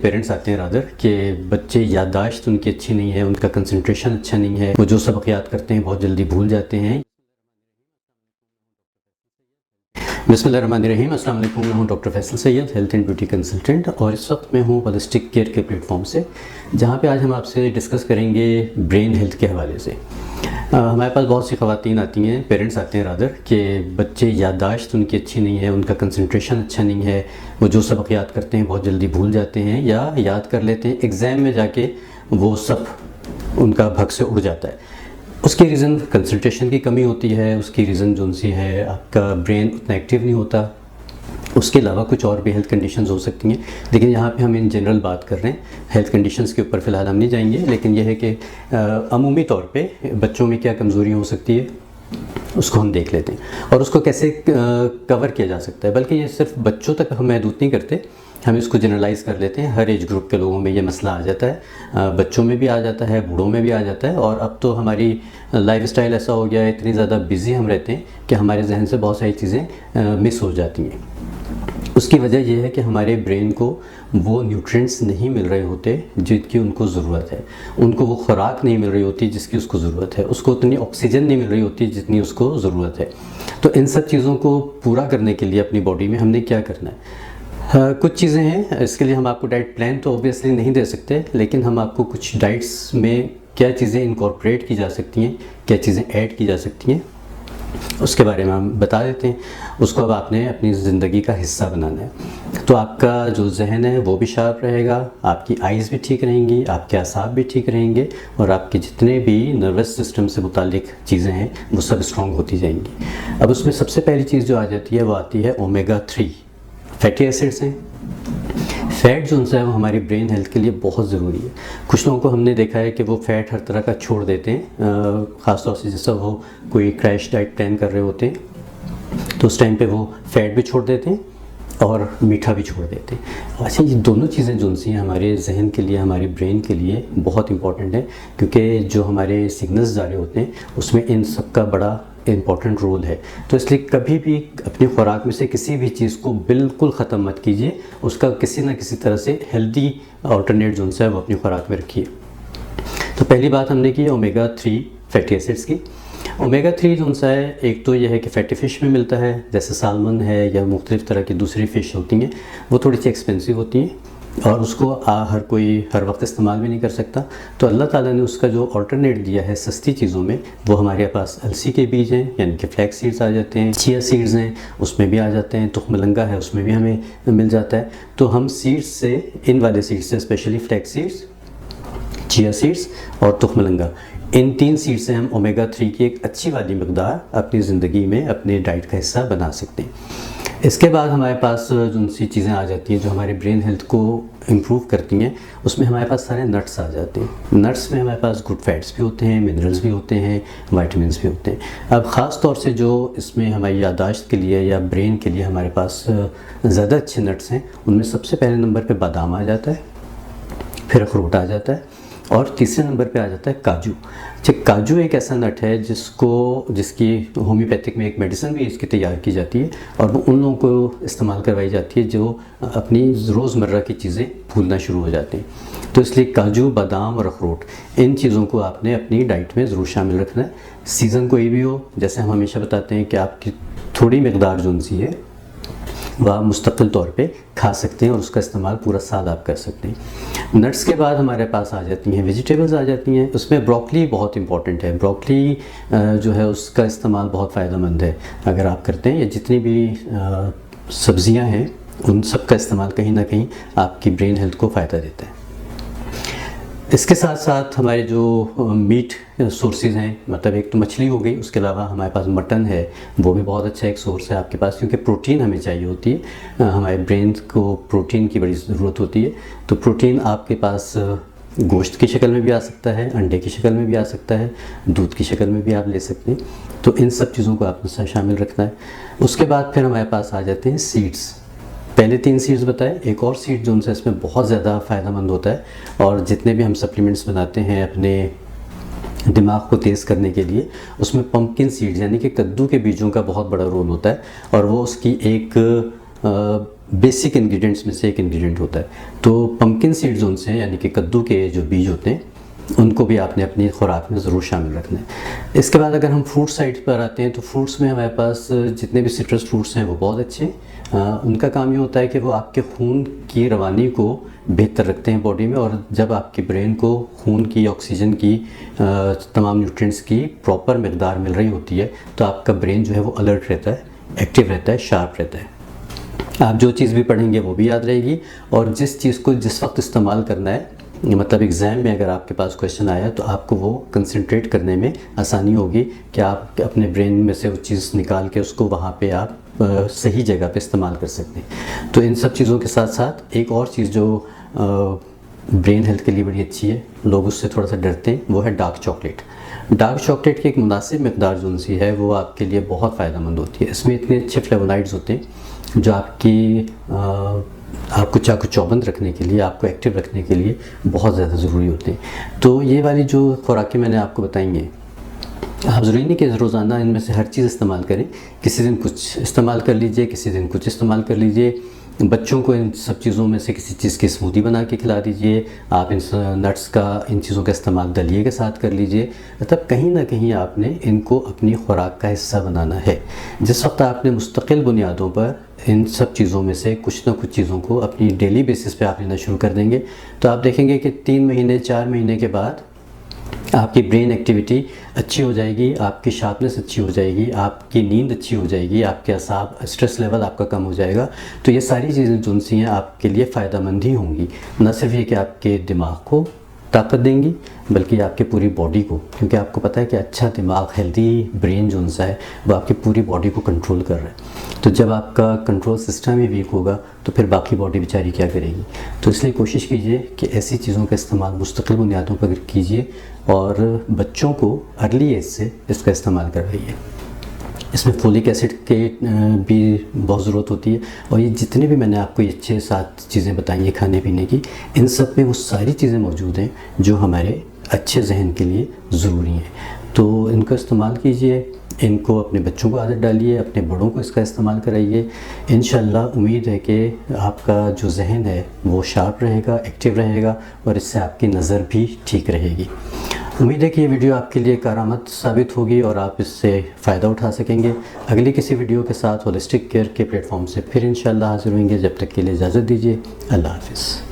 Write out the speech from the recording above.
Parents आते हैं rather कि बच्चे याददाश्त उनकी अच्छी नहीं है, उनका कंसंट्रेशन अच्छा नहीं है, वो जो सबक याद करते हैं बहुत जल्दी भूल जाते हैं। बिस्मिल्लाहिर्रहमानिर्रहीम, अस्सलाम वालेकुम। मैं हूँ doctor Faisal Syed, health and beauty consultant, और इस वक्त मैं हूँ होलिस्टिक केयर के प्लेटफॉर्म से, जहाँ पे आज हम आपसे डिस्कस करेंगे ब्रेन हेल्थ के हवाले से। हमारे पास बहुत सी ख़वातीन आती हैं, पेरेंट्स आते हैं रादर कि बच्चे याददाश्त उनकी अच्छी नहीं है, उनका कंसंट्रेशन अच्छा नहीं है, वो जो सबक याद करते हैं बहुत जल्दी भूल जाते हैं, या याद कर लेते हैं एग्ज़ाम में जाके वो सब उनका भग से उड़ जाता है। उसकी रीज़न कंसंट्रेशन की कमी होती है, उसकी रीज़न जो सी है आपका ब्रेन उतना एक्टिव नहीं होता। उसके अलावा कुछ और भी हेल्थ कंडीशंस हो सकती हैं, लेकिन यहाँ पे हम इन जनरल बात कर रहे हैं। हेल्थ कंडीशंस के ऊपर फ़िलहाल हम नहीं जाएंगे, लेकिन यह है कि अमूमी तौर पे बच्चों में क्या कमज़ोरी हो सकती है उसको हम देख लेते हैं और उसको कैसे कवर किया जा सकता है। बल्कि ये सिर्फ बच्चों तक हम महदूद नहीं करते, हम इसको जनरलाइज़ कर लेते हैं। हर एज ग्रुप के लोगों में ये मसला आ जाता है, बच्चों में भी आ जाता है, बूढ़ों में भी आ जाता है। और अब तो हमारी लाइफस्टाइल ऐसा हो गया है, इतनी ज़्यादा बिज़ी हम रहते हैं कि हमारे जहन से बहुत सारी चीज़ें मिस हो जाती हैं। उसकी वजह यह है कि हमारे ब्रेन को वो न्यूट्रिएंट्स नहीं मिल रहे होते जिनकी उनको ज़रूरत है, उनको वो खुराक नहीं मिल रही होती जिसकी उसको ज़रूरत है, उसको उतनी ऑक्सीजन नहीं मिल रही होती जितनी उसको ज़रूरत है। तो इन सब चीज़ों को पूरा करने के लिए अपनी बॉडी में हमने क्या करना है? कुछ चीज़ें हैं, इसके लिए हम आपको डाइट प्लान तो ऑब्वियसली नहीं दे सकते, लेकिन हम आपको कुछ डाइट्स में क्या चीज़ें इनकॉर्पोरेट की जा सकती हैं, क्या चीज़ें ऐड की जा सकती हैं, उसके बारे में हम बता देते हैं। उसको अब आपने अपनी ज़िंदगी का हिस्सा बनाना है, तो आपका जो जहन है वो भी शार्प रहेगा, आपकी आइज़ भी ठीक रहेंगी, आपके असाब भी ठीक रहेंगे, और आपके जितने भी नर्वस सिस्टम से मुतालिक चीज़ें हैं वो सब स्ट्रॉन्ग होती जाएंगी। अब उसमें सबसे पहली चीज़ जो आ जाती है वो आती है ओमेगा 3 फैटी एसिड्स हैं। फ़ैट जो है वो हमारी ब्रेन हेल्थ के लिए बहुत ज़रूरी है। कुछ लोगों को हमने देखा है कि वो फ़ैट हर तरह का छोड़ देते हैं, ख़ास तौर से जैसा वो कोई क्रैश डाइट प्लान कर रहे होते हैं तो उस टाइम पे वो फ़ैट भी छोड़ देते हैं और मीठा भी छोड़ देते हैं। अच्छा, ये दोनों चीज़ें जो सी हमारे जहन के लिए, हमारे ब्रेन के लिए बहुत इंपॉर्टेंट है, क्योंकि जो हमारे सिग्नल्स जा रहे होते हैं उसमें इन सब का बड़ा इम्पॉर्टेंट रोल है। तो इसलिए कभी भी अपनी खुराक में से किसी भी चीज़ को बिल्कुल ख़त्म मत कीजिए, उसका किसी न किसी तरह से हेल्दी अल्टरनेट जो है वो अपनी खुराक में रखिए। तो पहली बात हमने की ओमेगा 3 फैटी एसिड्स की। ओमेगा 3 जो सा है, एक तो यह है कि फैटी फ़िश में मिलता है, जैसे सालमन है या मुख्तलिफ़ तरह की दूसरी फ़िश होती हैं, वो थोड़ी सी एक्सपेंसिव होती हैं और उसको हर कोई हर वक्त इस्तेमाल भी नहीं कर सकता। तो अल्लाह ताला ने उसका जो अल्टरनेट दिया है सस्ती चीज़ों में, वो हमारे पास अलसी के बीज हैं, यानी कि फ्लैक्स सीड्स आ जाते हैं, चिया सीड्स हैं उसमें भी आ जाते हैं, तुखमलंगा है उसमें भी हमें मिल जाता है। तो हम सीड्स से, इन वाले सीड्स से, specially flax seeds, chia seeds और तुखमलंगा, इन 3 सीड से हम ओमेगा 3 की एक अच्छी वाली मकदार अपनी ज़िंदगी में अपने डाइट का हिस्सा बना सकते हैं। इसके बाद हमारे पास जो सी चीज़ें आ जाती हैं जो हमारे ब्रेन हेल्थ को इम्प्रूव करती हैं, उसमें हमारे पास सारे नट्स आ जाते हैं। नट्स में हमारे पास गुड फैट्स भी होते हैं, मिनरल्स भी होते हैं, वाइटामिन्स भी होते हैं। अब ख़ास तौर से जो इसमें हमारी याददाश्त के लिए या ब्रेन के लिए हमारे पास ज़्यादा अच्छे नट्स हैं, उनमें सबसे पहले नंबर पर बादाम आ जाता है, फिर अखरोट आ जाता है, और तीसरे नंबर पे आ जाता है काजू। अच्छा, काजू एक ऐसा नट है जिसकी होम्योपैथिक में एक मेडिसिन भी इसकी तैयार की जाती है, और वो उन लोगों को इस्तेमाल करवाई जाती है जो अपनी रोज़मर्रा की चीज़ें भूलना शुरू हो जाते हैं। तो इसलिए काजू, बादाम और अखरोट, इन चीज़ों को आपने अपनी डाइट में ज़रूर शामिल रखना है। सीज़न कोई भी हो, जैसे हम हमेशा बताते हैं कि आपकी थोड़ी मकदार जो सी है वह आप मुस्तकिल तौर पे खा सकते हैं और उसका इस्तेमाल पूरा साल आप कर सकते हैं। नट्स के बाद हमारे पास आ जाती हैं वेजिटेबल्स आ जाती हैं। उसमें ब्रोकली बहुत इंपॉर्टेंट है। ब्रोकली जो है उसका इस्तेमाल बहुत फ़ायदेमंद है अगर आप करते हैं, या जितनी भी सब्ज़ियां हैं उन सब का इस्तेमाल कहीं ना कहीं आपकी ब्रेन हेल्थ को फ़ायदा देता है। इसके साथ साथ हमारे जो मीट सोर्सेज हैं, मतलब एक तो मछली हो गई, उसके अलावा हमारे पास मटन है, वो भी बहुत अच्छा एक सोर्स है आपके पास, क्योंकि प्रोटीन हमें चाहिए होती है। हमारे ब्रेन को प्रोटीन की बड़ी ज़रूरत होती है। तो प्रोटीन आपके पास गोश्त की शक्ल में भी आ सकता है, अंडे की शक्ल में भी आ सकता है, दूध की शक्ल में भी आप ले सकते हैं। तो इन सब चीज़ों को आपने शामिल रखना है। उसके बाद फिर हमारे पास आ जाते हैं सीड्स। पहले 3 सीड्स बताए, एक और सीड जो उनसे इसमें बहुत ज़्यादा फ़ायदेमंद होता है, और जितने भी हम सप्लीमेंट्स बनाते हैं अपने दिमाग को तेज़ करने के लिए, उसमें पम्पकिन सीड्स यानी कि कद्दू के बीजों का बहुत बड़ा रोल होता है, और वो उसकी एक बेसिक इंग्रेडिएंट्स में से एक इंग्रेडिएंट होता है। तो पम्पकिन सीड्स उनसे, यानी कि कद्दू के जो बीज होते हैं, उनको भी आपने अपनी खुराक में ज़रूर शामिल रखना है। इसके बाद अगर हम फ्रूट साइड पर आते हैं तो फ्रूट्स में हमारे पास जितने भी सिट्रस फ्रूट्स हैं वो बहुत अच्छे हैं। उनका काम ये होता है कि वो आपके खून की रवानी को बेहतर रखते हैं बॉडी में, और जब आपके ब्रेन को खून की, ऑक्सीजन की, तमाम न्यूट्रिएंट्स की प्रॉपर मकदार मिल रही होती है तो आपका ब्रेन जो है वो अलर्ट रहता है, एक्टिव रहता है, शार्प रहता है। आप जो चीज़ भी पढ़ेंगे वो भी याद रहेगी, और जिस चीज़ को जिस वक्त इस्तेमाल करना है, मतलब एग्ज़ाम में अगर आपके पास क्वेश्चन आया तो आपको वो कंसंट्रेट करने में आसानी होगी कि आप अपने ब्रेन में से वो चीज़ निकाल के उसको वहाँ पे आप सही जगह पे इस्तेमाल कर सकते हैं। तो इन सब चीज़ों के साथ साथ एक और चीज़ जो ब्रेन हेल्थ के लिए बड़ी अच्छी है, लोग उससे थोड़ा सा डरते हैं, वो है डार्क चॉकलेट। डार्क चॉकलेट की एक मुनासिब मकदार जो सी है वो आपके लिए बहुत फ़ायदेमंद होती है। इसमें इतने अच्छे फ्लेवोनाइड्स होते हैं जो आपको चाकू चौबंद रखने के लिए, आपको एक्टिव रखने के लिए बहुत ज़्यादा ज़रूरी होते हैं। तो ये वाली जो खुराकें मैंने आपको बताएंगे, आप ज़रूरी नहीं कि रोज़ाना इनमें से हर चीज़ इस्तेमाल करें। किसी दिन कुछ इस्तेमाल कर लीजिए, किसी दिन कुछ इस्तेमाल कर लीजिए। बच्चों को इन सब चीज़ों में से किसी चीज़ की स्मूदी बना के खिला दीजिए। आप इन नट्स का, इन चीज़ों का इस्तेमाल दलिए के साथ कर लीजिए। मतलब कहीं ना कहीं आपने इनको अपनी खुराक का हिस्सा बनाना है। जिस वक्त आपने मुस्तकिल बुनियादों पर इन सब चीज़ों में से कुछ ना कुछ चीज़ों को अपनी डेली बेसिस पे आप लेना शुरू कर देंगे तो आप देखेंगे कि 3 महीने 4 महीने के बाद आपकी ब्रेन एक्टिविटी अच्छी हो जाएगी, आपकी शार्पनेस अच्छी हो जाएगी, आपकी नींद अच्छी हो जाएगी, आपके असाब, स्ट्रेस लेवल आपका कम हो जाएगा। तो ये सारी चीज़ें जो सी हैं आपके लिए फ़ायदेमंद ही होंगी। न सिर्फ ये कि आपके दिमाग को ताकत देंगी बल्कि आपकी पूरी बॉडी को, क्योंकि आपको पता है कि अच्छा दिमाग, हेल्दी ब्रेन जो सा है वो आपकी पूरी बॉडी को कंट्रोल कर रहा है। तो जब आपका कंट्रोल सिस्टम ही वीक होगा तो फिर बाकी बॉडी बेचारी क्या करेगी। तो इसलिए कोशिश कीजिए कि ऐसी चीज़ों का इस्तेमाल मुस्तकिल बुनियादों पर कीजिए और बच्चों को अर्ली एज से इसका इस्तेमाल करवाइए। इसमें फोलिक एसिड के भी बहुत ज़रूरत होती है, और ये जितने भी मैंने आपको ये 6-7 चीज़ें बताई हैं खाने पीने की, इन सब में वो सारी चीज़ें मौजूद हैं जो हमारे अच्छे जहन के लिए ज़रूरी हैं। तो इनका इस्तेमाल कीजिए, इनको अपने बच्चों को आदत डालिए, अपने बड़ों को इसका इस्तेमाल कराइए। इंशाल्लाह उम्मीद है कि आपका जो जहन है वो शार्प रहेगा, एक्टिव रहेगा, और इससे आपकी नज़र भी ठीक रहेगी। उम्मीद है कि ये वीडियो आपके लिए कारामद साबित होगी और आप इससे फ़ायदा उठा सकेंगे। अगली किसी वीडियो के साथ होलिस्टिक केयर के प्लेटफॉर्म से फिर इंशाल्लाह हाज़िर होंगे। जब तक के लिए इजाज़त दीजिए। अल्लाह हाफ़िज़।